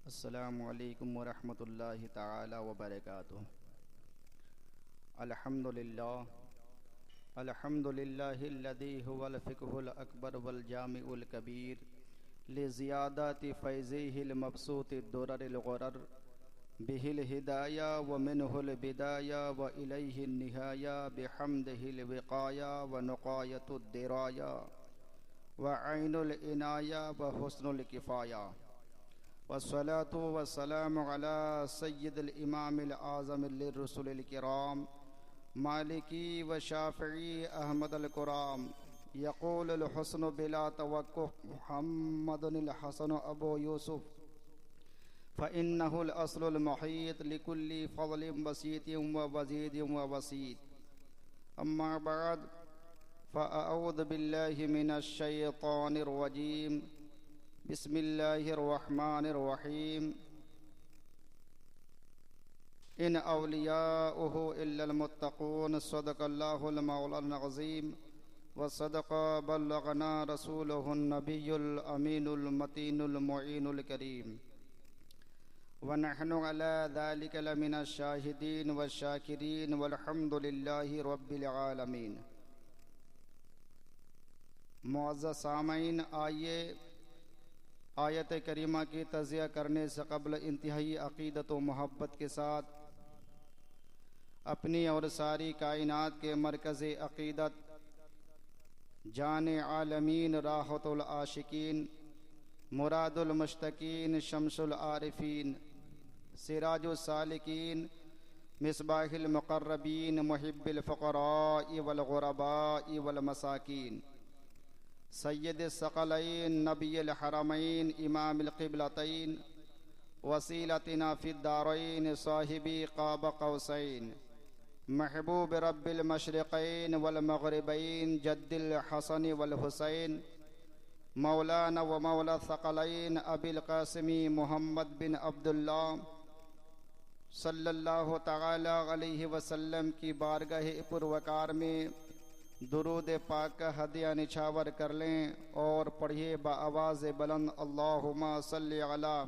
السلام علیکم ورحمۃ اللہ تعالی وبرکاتہ۔ الحمدللہ الذی هو الفقہ الاکبر والجامع الکبیر لزیادات فیضہ المبسوط الدرر الغرر بہ الہدایہ ومنہ البدایہ والیہ النہایہ بحمدہ الوقایہ ونقایۃ الدرایہ وعین العنایہ وحسن الکفایہ، والصلاة والسلام على سید الامام الاعظم للرسل الکرام مالکی و شافعی احمد الکرام۔ یقول الحسن بلا توقف محمد الحسن ابو یوسف، فإنه الأصل المحيط لكل فضل بسيط ووزيد ووسيط، أما بعد فأعوذ بالله من الشيطان الرجيم، بسم الله الرحمن الرحيم، إن أولياؤه إلا المتقون، صدق الله المولى العظيم وصدق بلغنا رسوله النبي الأمين المتين المعين الكريم، ونحن على ذلك لمن الشاهدين والشاكرين والحمد لله رب العالمين۔ معزز سامعین، آئیے آیت کریمہ کی تجزیہ کرنے سے قبل انتہائی عقیدت و محبت کے ساتھ اپنی اور ساری کائنات کے مرکز عقیدت جان عالمین، راحت العاشقین، مراد المشتقین، شمس العارفین، سراج السالکین، مصباح المقربین، محب الفقراء والغرباء والمساکین، سید الثقلین، نبی الحرمین، امام القبلتین، وسیلتنا فی الدارین، صاحبی قاب قوسین، محبوب رب المشرقین والمغربین، جد الحسن والحسین، مولانا و مولا الثقلین ابی القاسم محمد بن عبداللہ صلی اللہ تعالی علیہ وسلم کی بارگاہ پروقار میں درود پاک کا ہدیہ نچھاور کر لیں اور پڑھیے بآواز بلند، اللہم صلی علی